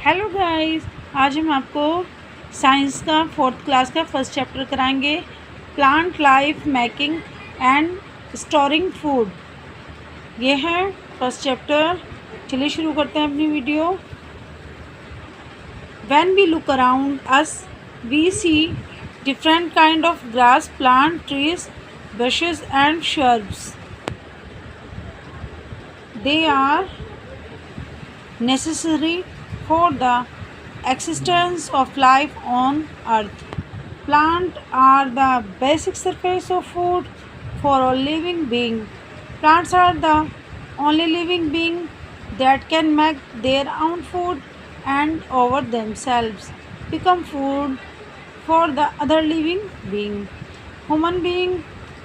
Hello guys, आज हम आपको साइंस का फोर्थ क्लास का फर्स्ट चैप्टर कराएंगे। Plant life making and storing food. ये है फर्स्ट चैप्टर। चलिए शुरू करते हैं अपनी video. When we look around us we see different kind of grass, plant, trees, bushes and shrubs. They are necessary for the existence of life on earth. Plants are the basic surface of food for all living being. Plants are the only living being that can make their own food and over themselves become food for the other living being. Human being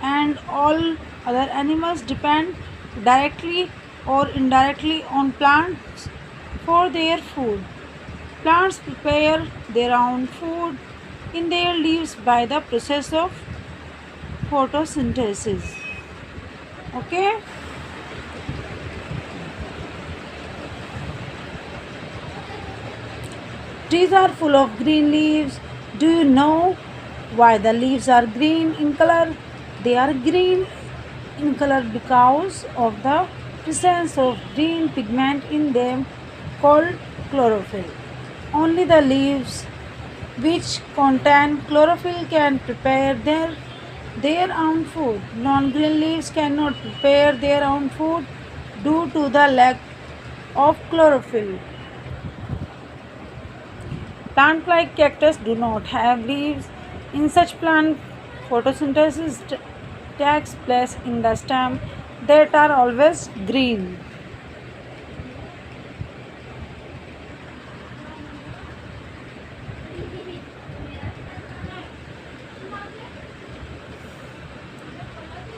and all other animals depend directly or indirectly on plants for their food. Plants prepare their own food in their leaves by the process of photosynthesis. Okay? Trees are full of green leaves. Do you know why the leaves are green in color? They are green in color because of the presence of green pigment in them called chlorophyll. Only the leaves which contain chlorophyll can prepare their own food. Non-green leaves cannot prepare their own food due to the lack of chlorophyll. Plants like cactus do not have leaves. In such plant, photosynthesis takes place in the stem that are always green.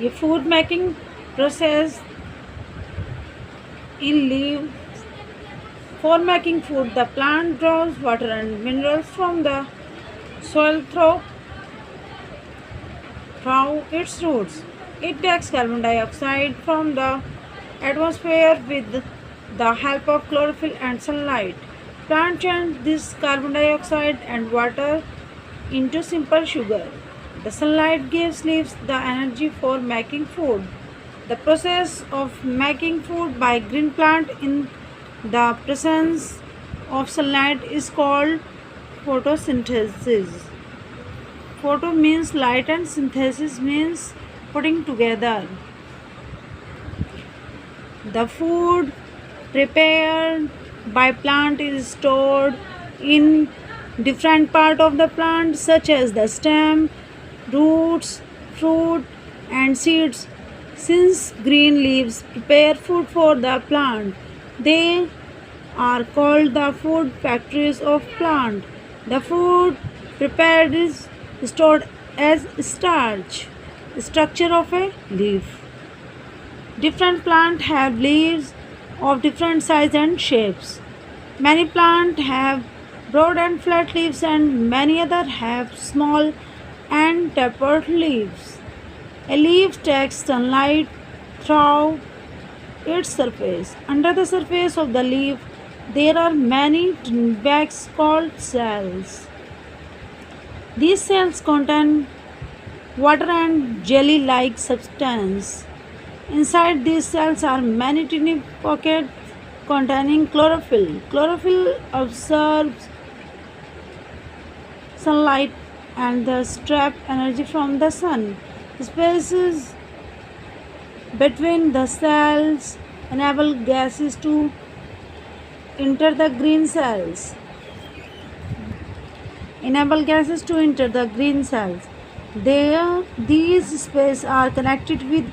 ये food making process in leaves. For making food, the plant draws water and minerals from the soil through its roots. It takes carbon dioxide from the atmosphere with the help of chlorophyll and sunlight. Plant change this carbon dioxide and water into simple sugar. The sunlight gives leaves the energy for making food. The process of making food by green plant in the presence of sunlight is called photosynthesis. Photo means light and synthesis means putting together. The food prepared by plant is stored in different part of the plant such as the stem, roots, fruit and seeds. Since green leaves prepare food for the plant, they are called the food factories of plant. The food prepared is stored as starch. Structure of a leaf. Different plants have leaves of different size and shapes. Many plants have broad and flat leaves and many others have small and tapered leaves. A leaf takes sunlight through its surface. Under the surface of the leaf, there are many tiny bags called cells. These cells contain water and jelly-like substance. Inside these cells are many tiny pockets containing chlorophyll. Chlorophyll absorbs sunlight and thus trap energy from the sun. Spaces between the cells enable gases to enter the green cells. These spaces are connected with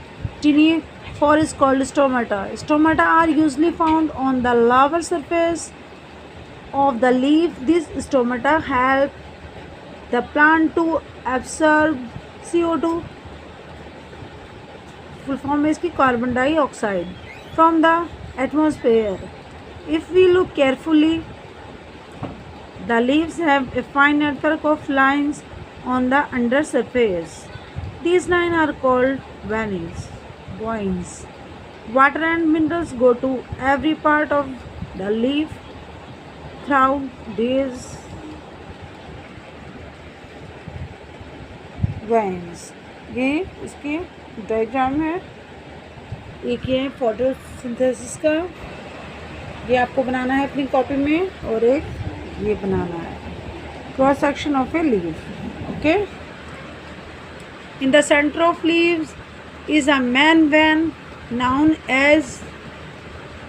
tiny pores called stomata. Stomata are usually found on the lower surface of the leaf. These stomata help the plant to absorb CO2, full form is carbon dioxide, from the atmosphere. If we look carefully, the leaves have a fine network of lines on the under surface. These lines are called veins. Water and minerals go to every part of the leaf through these veins. ये इसकी diagram है। एक ये photosynthesis का, ये आपको बनाना है अपनी कॉपी में, और एक ये बनाना है cross section of a leaf. Okay, in the center of leaves is a main vein known as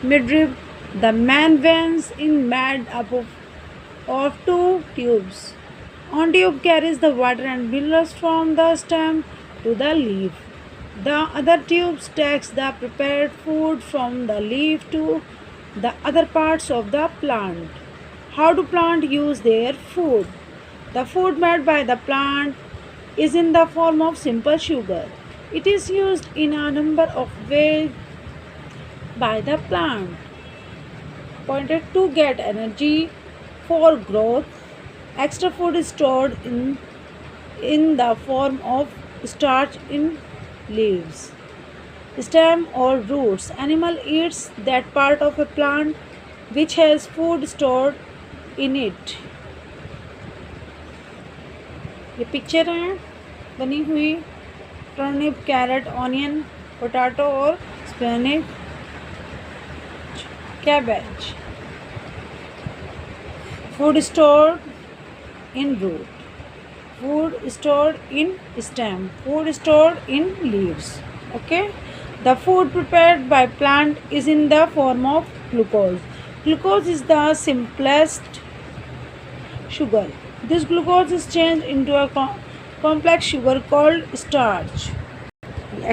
midrib. The main veins is made up of two tubes. One tube carries the water and minerals from the stem to the leaf. The other tube takes the prepared food from the leaf to the other parts of the plant. How do plants use their food? The food made by the plant is in the form of simple sugar. It is used in a number of ways by the plant. Pointed to get energy for growth. Extra food is stored in the form of starch in leaves, stem or roots. Animal eats that part of a plant which has food stored in it. ये picture है बनी हुई turnip, carrot, onion, potato और spinach, cabbage. Food stored in root, food stored in stem, food stored in leaves. Okay, the food prepared by plant is in the form of glucose. Glucose is the simplest sugar. This glucose is changed into a complex sugar called starch.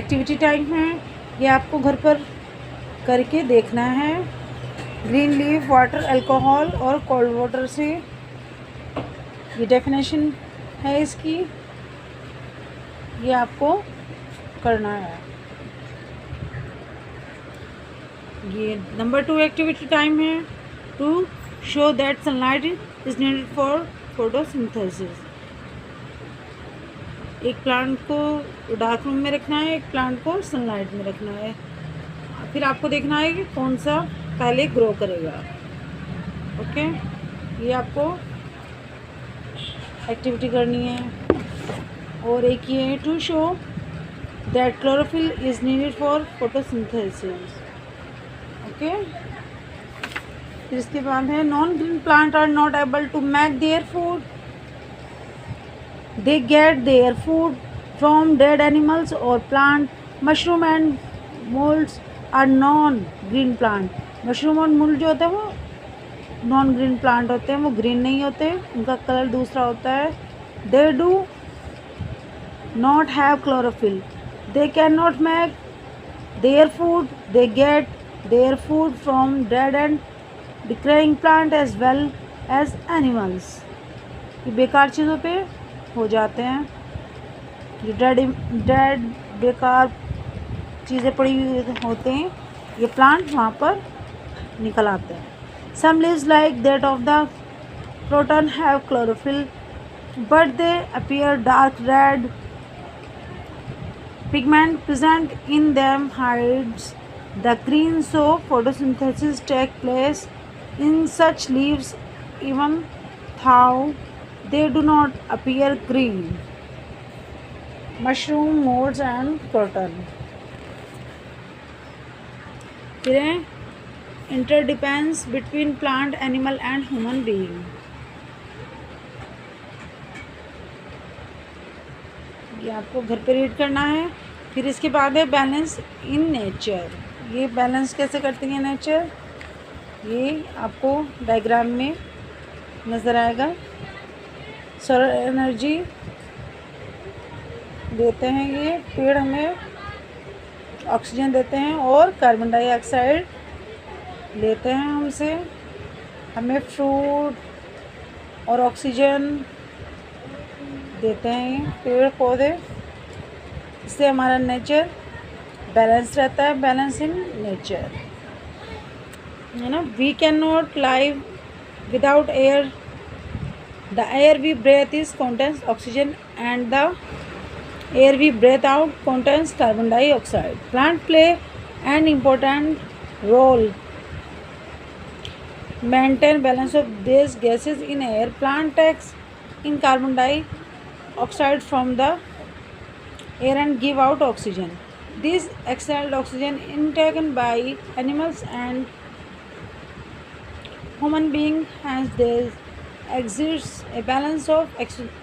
Activity time है, ये आपको घर पर करके देखना है. Green leaf, water, alcohol और cold water से, ये डेफिनेशन है इसकी, ये आपको करना है. ये नंबर 2 एक्टिविटी टाइम है. To show that sunlight is needed for photosynthesis. एक प्लांट को डार्क रूम में रखना है, एक प्लांट को सनलाइट में रखना है. फिर आपको देखना है कि कौन सा पहले ग्रो करेगा. ओके, ये आपको एक्टिविटी करनी है. और एक ये है to show that chlorophyll is needed for photosynthesis. Okay, फिर इसके बाद है non green plant are not able to make their food. They get their food from dead animals और plant. Mushroom and moulds are non green plant. Mushroom और मूल जो होते हैं वो नॉन ग्रीन प्लांट होते हैं, वो ग्रीन नहीं होते, उनका कलर दूसरा होता है. They do not have chlorophyll. They can not make their food. They get their food from dead and decaying plant as well as animals. ये बेकार चीज़ों पे हो जाते हैं. ये डेड बेकार चीज़ें पड़ी हुई होते हैं, ये प्लांट वहाँ पर निकल आते हैं. Some leaves like that of the croton have chlorophyll, but they appear dark red. Pigment present in them hides the green, so photosynthesis takes place in such leaves even though they do not appear green. Mushroom, molds and croton. फिर है interdependence between plant, animal and human being. ये आपको घर पे read करना है. फिर इसके बाद है बैलेंस इन नेचर. ये बैलेंस कैसे करती है नेचर, ये आपको डायग्राम में नज़र आएगा. सोलर एनर्जी देते हैं ये पेड़, हमें ऑक्सीजन देते हैं और कार्बन डाइऑक्साइड लेते हैं हमसे. हमें फ्रूट और ऑक्सीजन देते हैं पेड़ पौधे. इससे हमारा नेचर बैलेंस रहता है. बैलेंस इन नेचर है ना. We can not live without air. The air we breathe is contains oxygen and the air we breathe out contains carbon dioxide. Plant play an important role maintain balance of these gases in air. Plant takes in carbon dioxide from the air and give out oxygen. This exhaled oxygen intaken by animals and human being has this exists a balance of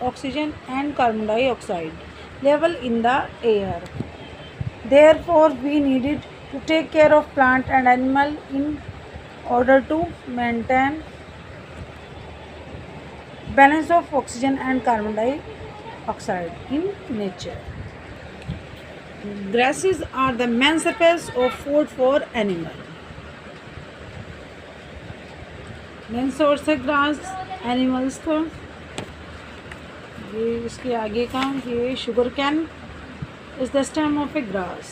oxygen and carbon dioxide level in the air. Therefore, we needed to take care of plant and animal in order to maintain balance of oxygen and carbon dioxide in nature. Grasses are the main surface of food for animal. Main source है grass animals का. ये इसके आगे का ये sugar cane is the stem of a grass.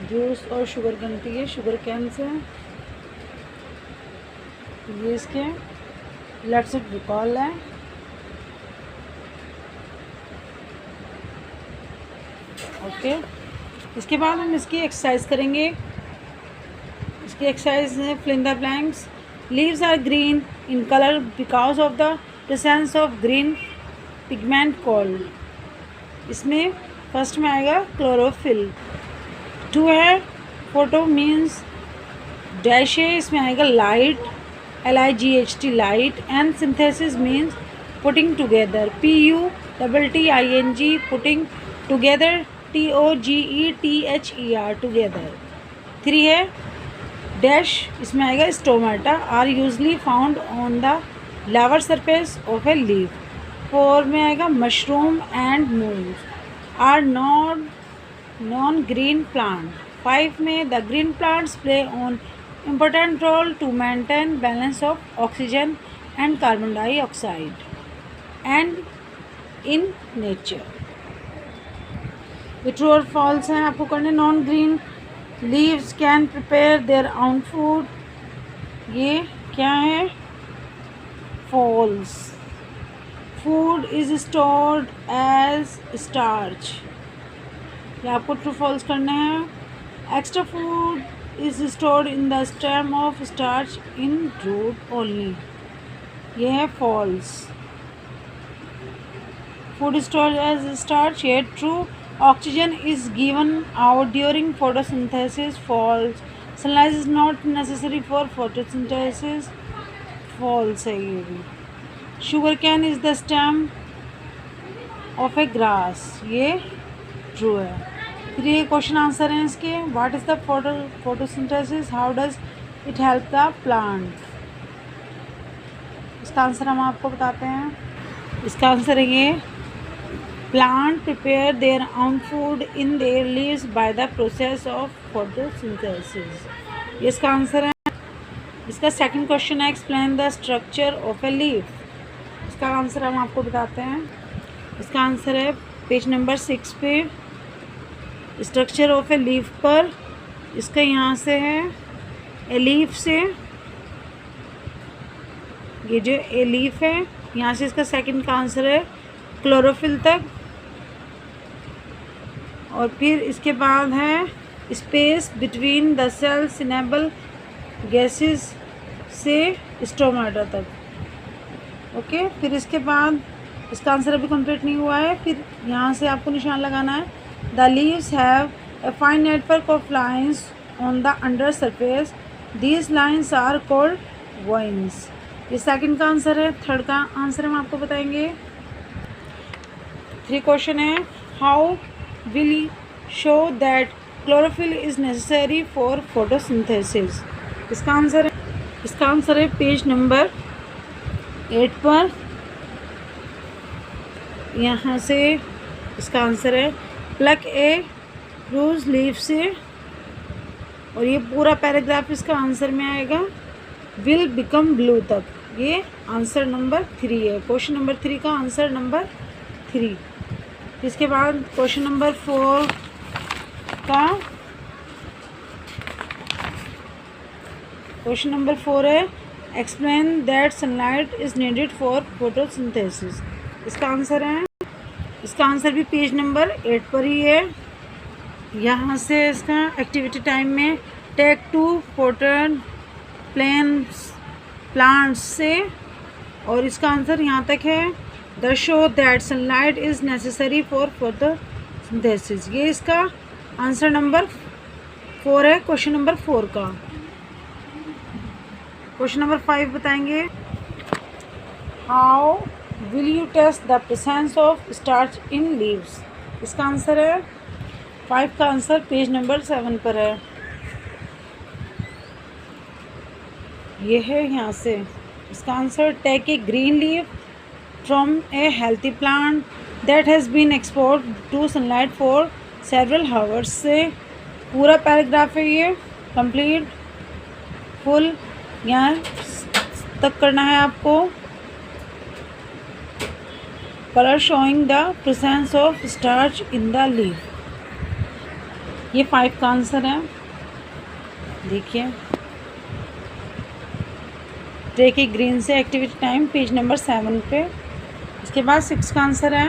Juice और sugar बनती है शुगर कैन से. ये इसके लेट्स इट रिकॉल है. ओके, इसके बाद हम इसकी एक्सरसाइज करेंगे. इसकी एक्सरसाइज है fill in the blanks. Leaves are green in colour because of the presence of green pigment called. इसमें फर्स्ट में आएगा क्लोरोफिल. 2 है फोटो मीन्स डैश है. इसमें आएगा light LIGHT light. And synthesis means putting together PUTTING putting together TOGETHER together. 3 है dash. इसमें आएगा stomata are usually found on the lower surface of a leaf. 4 में आएगा मशरूम एंड मूव आर नॉन ग्रीन प्लांट. 5 में the green plants play on important role to maintain balance of oxygen and carbon dioxide and in nature. True और false हैं आपको करने. Non green leaves can prepare their own food. ये क्या है? False. Food is stored as starch. ये आपको true false करने हैं. Extra food is stored in the stem of starch in root only. ये है false. Food stored as starch. ये true. Oxygen is given out during photosynthesis. False. Sunlight is not necessary for photosynthesis. False है ये भी. Sugar cane is the stem of a grass. ये true है. फिर ये क्वेश्चन आंसर हैं इसके. What is the photosynthesis? How does it help the plant? इसका आंसर हम आपको बताते हैं. इसका आंसर है ये. Plant prepare their own food in their leaves by the process of photosynthesis. ये इसका आंसर है. इसका सेकंड क्वेश्चन है explain the structure of a leaf. इसका आंसर हम आपको बताते हैं. इसका आंसर है पेज नंबर 6 पे स्ट्रक्चर ऑफ ए लीफ पर. इसका यहाँ से है ए लीफ से. ये जो ए लीफ है यहाँ से इसका सेकंड का आंसर है क्लोरोफिल तक. और फिर इसके बाद है space between the cells enable gases से स्टोमेटा तक. ओके, फिर इसके बाद इसका आंसर अभी कंप्लीट नहीं हुआ है. फिर यहाँ से आपको निशान लगाना है. The leaves have a fine network of lines on the under surface. These lines are called veins. ये सेकंड का आंसर है. थर्ड का आंसर हम आपको बताएंगे. 3 क्वेश्चन है. How will show that chlorophyll is necessary for photosynthesis. इसका answer है पेज नंबर 8 पर. यहाँ से इसका आंसर है प्लक ए रोज लीफ से. और ये पूरा पैराग्राफ इसका आंसर में आएगा विल बिकम ब्लू तक. ये आंसर नंबर 3 है. क्वेश्चन नंबर 3 का आंसर नंबर 3. इसके बाद क्वेश्चन नंबर 4 का क्वेश्चन नंबर 4 है explain that sunlight is needed for photosynthesis. इसका आंसर है. इसका आंसर भी पेज नंबर 8 पर ही है. यहाँ से इसका एक्टिविटी टाइम में टेक टू पोटेड प्लांट्स से, और इसका आंसर यहाँ तक है the show that sunlight is necessary for photosynthesis. ये इसका आंसर नंबर 4 है क्वेश्चन नंबर 4 का। क्वेश्चन नंबर 5 बताएंगे, how will you test the presence of starch in leaves. इसका आंसर है 5 का आंसर पेज नंबर 7 पर है। ये है यहाँ से इसका answer, take a green leaf from a healthy plant that has been expose to sunlight for several hours. से पूरा पैराग्राफ है ये, कंप्लीट फुल यहाँ तक करना है आपको। Colour showing the presence of starch in the leaf, ये 5 का आंसर है। देखिए, टेक ए ग्रीन से एक्टिविटी टाइम पेज नंबर 7 पे। इसके बाद 6 का आंसर है,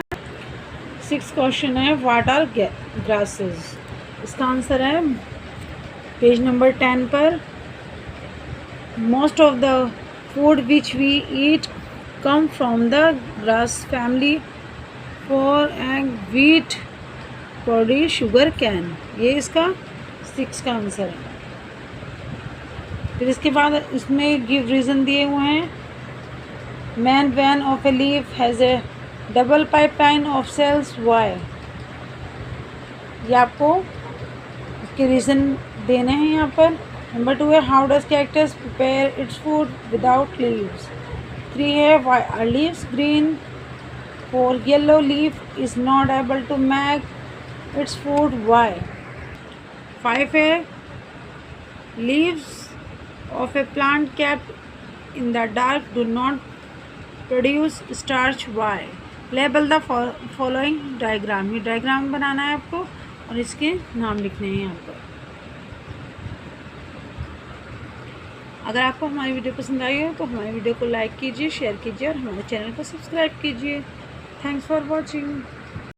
6 क्वेश्चन है, व्हाट आर ग्रासेस। इसका आंसर है पेज नंबर 10 पर। Most of the food which we eat come from the grass family for eg wheat produce sugar cane, ये इसका 6 का आंसर है। फिर इसके बाद इसमें गिव रीज़न दिए हुए हैं, main vein of a leaf has a double pipeline of cells why. ये आपको इसके रीज़न देने हैं यहाँ पर। नंबर 2 है, how does cactus prepare its food without leaves. 3 है, why are leaves green. 4, yellow leaf is not able to make its food why. 5 है, leaves of a plant kept in the dark do not produce starch. Why? Label the following diagram। ये diagram बनाना है आपको और इसके नाम लिखने हैं यहाँ पर। अगर आपको हमारी वीडियो पसंद आई हो तो हमारी वीडियो को लाइक कीजिए, शेयर कीजिए और हमारे चैनल को सब्सक्राइब कीजिए। Thanks for watching.